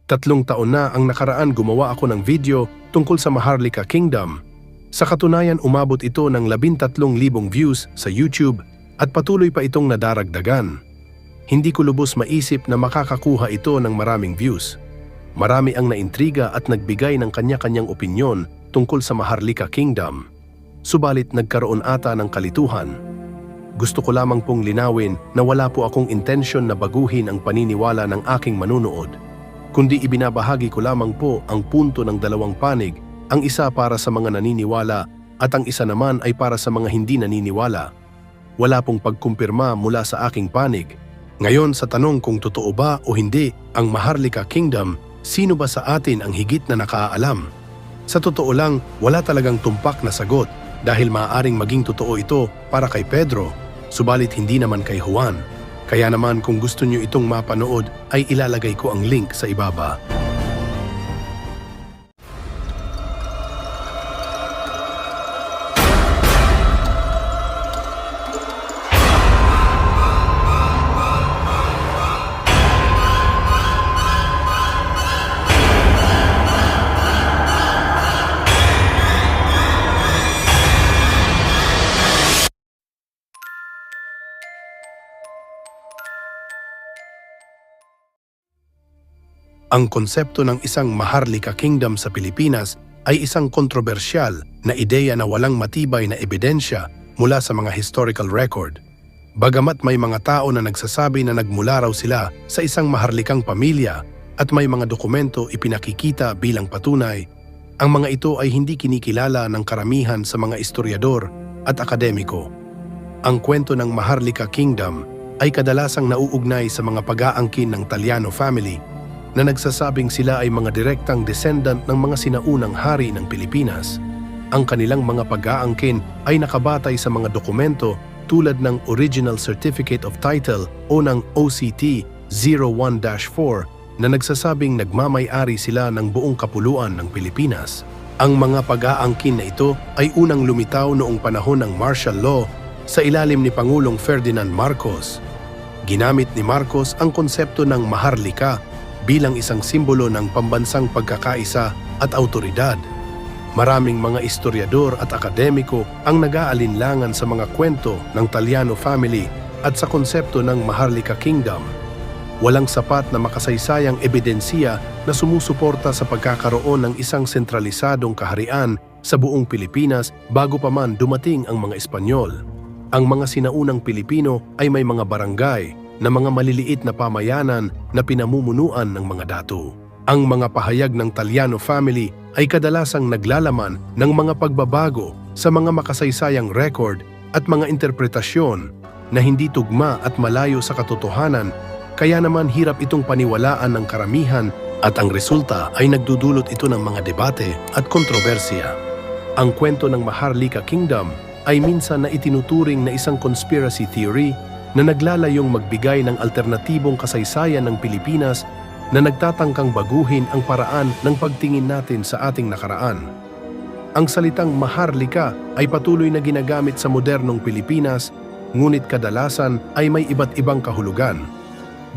3 taon na ang nakaraan gumawa ako ng video tungkol sa Maharlika Kingdom. Sa katunayan umabot ito ng 13,000 views sa YouTube at patuloy pa itong nadaragdagan. Hindi ko lubos maisip na makakakuha ito ng maraming views. Marami ang naintriga at nagbigay ng kanya-kanyang opinyon tungkol sa Maharlika Kingdom. Subalit nagkaroon ata ng kalituhan. Gusto ko lamang pong linawin na wala po akong intensyon na baguhin ang paniniwala ng aking manunood, kundi ibinabahagi ko lamang po ang punto ng dalawang panig, ang isa para sa mga naniniwala at ang isa naman ay para sa mga hindi naniniwala. Wala pong pagkumpirma mula sa aking panig. Ngayon sa tanong kung totoo ba o hindi ang Maharlika Kingdom, sino ba sa atin ang higit na nakaalam? Sa totoo lang, wala talagang tumpak na sagot dahil maaaring maging totoo ito para kay Pedro, subalit hindi naman kay Juan. Kaya naman kung gusto nyo itong mapanood ay ilalagay ko ang link sa ibaba. Ang konsepto ng isang Maharlika Kingdom sa Pilipinas ay isang kontrobersyal na ideya na walang matibay na ebidensya mula sa mga historical record. Bagamat may mga tao na nagsasabi na nagmula raw sila sa isang maharlikang pamilya at may mga dokumento ipinakikita bilang patunay, ang mga ito ay hindi kinikilala ng karamihan sa mga historiador at akademiko. Ang kwento ng Maharlika Kingdom ay kadalasang nauugnay sa mga pag-aangkin ng Taliano family na nagsasabing sila ay mga direktang descendant ng mga sinaunang hari ng Pilipinas. Ang kanilang mga pag-aangkin ay nakabatay sa mga dokumento tulad ng Original Certificate of Title o ng OCT 01-4 na nagsasabing nagmamay-ari sila ng buong kapuluan ng Pilipinas. Ang mga pag-aangkin na ito ay unang lumitaw noong panahon ng martial law sa ilalim ni Pangulong Ferdinand Marcos. Ginamit ni Marcos ang konsepto ng Maharlika bilang isang simbolo ng pambansang pagkakaisa at awtoridad. Maraming mga historiador at akademiko ang nag-aalinlangan sa mga kwento ng Taliano family at sa konsepto ng Maharlika Kingdom. Walang sapat na makasaysayang ebidensiya na sumusuporta sa pagkakaroon ng isang sentralisadong kaharian sa buong Pilipinas bago pa man dumating ang mga Espanyol. Ang mga sinaunang Pilipino ay may mga barangay na mga maliliit na pamayanan na pinamumunuan ng mga dato. Ang mga pahayag ng Taliano family ay kadalasang naglalaman ng mga pagbabago sa mga makasaysayang record at mga interpretasyon na hindi tugma at malayo sa katotohanan, kaya naman hirap itong paniwalaan ng karamihan at ang resulta ay nagdudulot ito ng mga debate at kontrobersya. Ang kwento ng Maharlika Kingdom ay minsan na itinuturing na isang conspiracy theory na naglalayong magbigay ng alternatibong kasaysayan ng Pilipinas na nagtatangkang baguhin ang paraan ng pagtingin natin sa ating nakaraan. Ang salitang Maharlika ay patuloy na ginagamit sa modernong Pilipinas, ngunit kadalasan ay may iba't ibang kahulugan.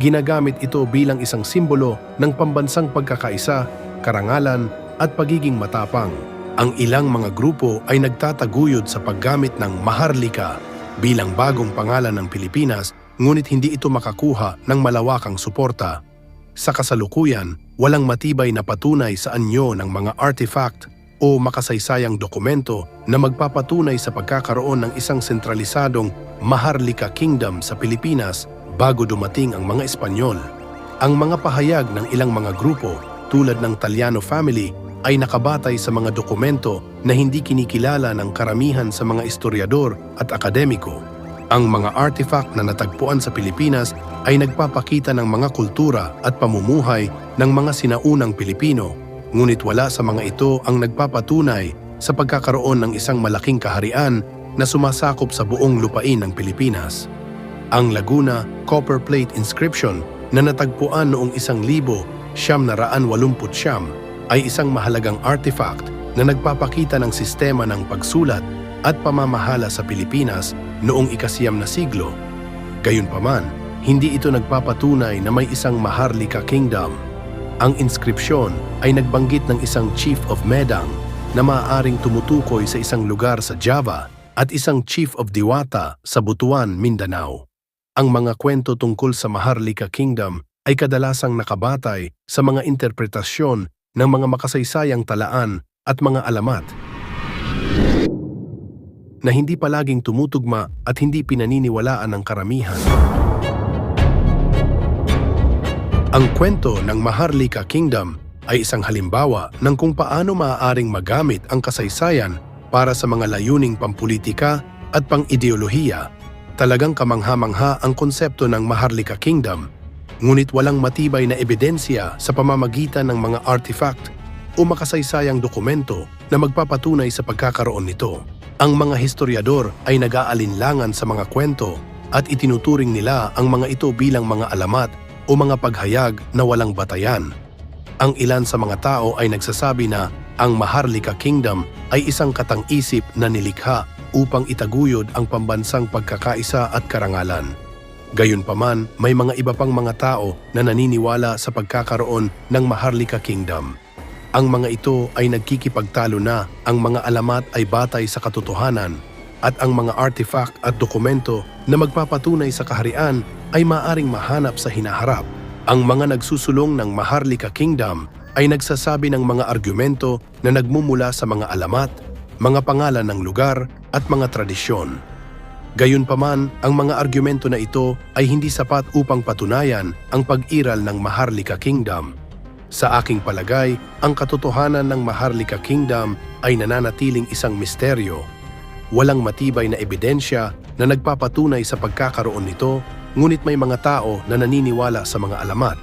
Ginagamit ito bilang isang simbolo ng pambansang pagkakaisa, karangalan at pagiging matapang. Ang ilang mga grupo ay nagtataguyod sa paggamit ng Maharlika bilang bagong pangalan ng Pilipinas, ngunit hindi ito makakuha ng malawakang suporta. Sa kasalukuyan, walang matibay na patunay sa anyo ng mga artifact o makasaysayang dokumento na magpapatunay sa pagkakaroon ng isang sentralisadong Maharlika Kingdom sa Pilipinas bago dumating ang mga Espanyol. Ang mga pahayag ng ilang mga grupo tulad ng Taliano family ay nakabatay sa mga dokumento na hindi kinikilala ng karamihan sa mga historiador at akademiko. Ang mga artifact na natagpuan sa Pilipinas ay nagpapakita ng mga kultura at pamumuhay ng mga sinaunang Pilipino, ngunit wala sa mga ito ang nagpapatunay sa pagkakaroon ng isang malaking kaharian na sumasakop sa buong lupain ng Pilipinas. Ang Laguna copper plate inscription na natagpuan noong 1989 ay isang mahalagang artifact na nagpapakita ng sistema ng pagsulat at pamamahala sa Pilipinas noong ika-9 na siglo. Gayunpaman, hindi ito nagpapatunay na may isang Maharlika Kingdom. Ang inskripsyon ay nagbanggit ng isang Chief of Medang na maaaring tumutukoy sa isang lugar sa Java at isang Chief of Diwata sa Butuan, Mindanao. Ang mga kwento tungkol sa Maharlika Kingdom ay kadalasang nakabatay sa mga interpretasyon ng mga makasaysayang talaan at mga alamat na hindi palaging tumutugma at hindi pinaniniwalaan ng karamihan. Ang kwento ng Maharlika Kingdom ay isang halimbawa ng kung paano maaaring magamit ang kasaysayan para sa mga layuning pampulitika at pang-ideolohiya. Talagang kamangha-mangha ang konsepto ng Maharlika Kingdom, ngunit walang matibay na ebidensya sa pamamagitan ng mga artifact o makasaysayang dokumento na magpapatunay sa pagkakaroon nito. Ang mga historiador ay nag-aalinlangan sa mga kwento at itinuturing nila ang mga ito bilang mga alamat o mga paghayag na walang batayan. Ang ilan sa mga tao ay nagsasabi na ang Maharlika Kingdom ay isang katang-isip na nilikha upang itaguyod ang pambansang pagkakaisa at karangalan. Gayunpaman, may mga iba pang mga tao na naniniwala sa pagkakaroon ng Maharlika Kingdom. Ang mga ito ay nagkikipagtalo na ang mga alamat ay batay sa katotohanan at ang mga artifact at dokumento na magpapatunay sa kaharian ay maaring mahanap sa hinaharap. Ang mga nagsusulong ng Maharlika Kingdom ay nagsasabi ng mga argumento na nagmumula sa mga alamat, mga pangalan ng lugar at mga tradisyon. Gayunpaman, ang mga argumento na ito ay hindi sapat upang patunayan ang pag-iral ng Maharlika Kingdom. Sa aking palagay, ang katotohanan ng Maharlika Kingdom ay nananatiling isang misteryo. Walang matibay na ebidensya na nagpapatunay sa pagkakaroon nito, ngunit may mga tao na naniniwala sa mga alamat.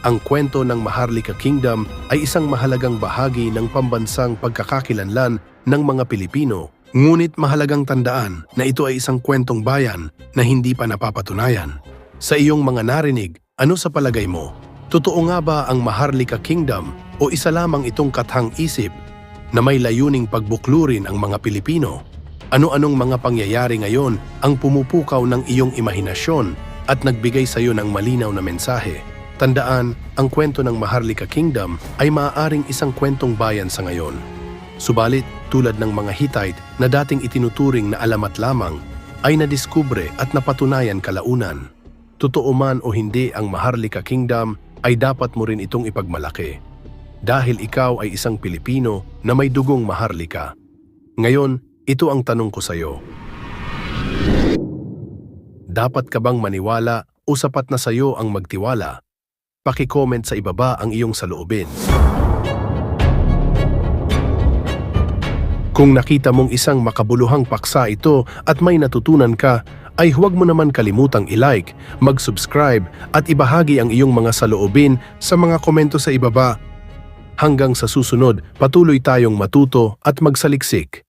Ang kwento ng Maharlika Kingdom ay isang mahalagang bahagi ng pambansang pagkakakilanlan ng mga Pilipino, ngunit mahalagang tandaan na ito ay isang kwentong bayan na hindi pa napapatunayan. Sa iyong mga narinig, ano sa palagay mo? Totoo nga ba ang Maharlika Kingdom o isa lamang itong kathang-isip na may layuning pagbuklurin ang mga Pilipino? Ano-anong mga pangyayari ngayon ang pumupukaw ng iyong imahinasyon at nagbigay sa iyo ng malinaw na mensahe? Tandaan, ang kwento ng Maharlika Kingdom ay maaaring isang kwentong bayan sa ngayon. Subalit, tulad ng mga Hittite na dating itinuturing na alamat lamang, ay nadiskubre at napatunayan kalaunan. Totoo man o hindi ang Maharlika Kingdom, ay dapat mo rin itong ipagmalaki. Dahil ikaw ay isang Pilipino na may dugong Maharlika. Ngayon, ito ang tanong ko sa iyo. Dapat ka bang maniwala o sapat na sa iyo ang magtiwala? Paki-comment sa ibaba ang iyong saloobin. Kung nakita mong isang makabuluhang paksa ito at may natutunan ka, ay huwag mo naman kalimutang i-like, mag-subscribe at ibahagi ang iyong mga saloobin sa mga komento sa ibaba. Hanggang sa susunod, patuloy tayong matuto at magsaliksik.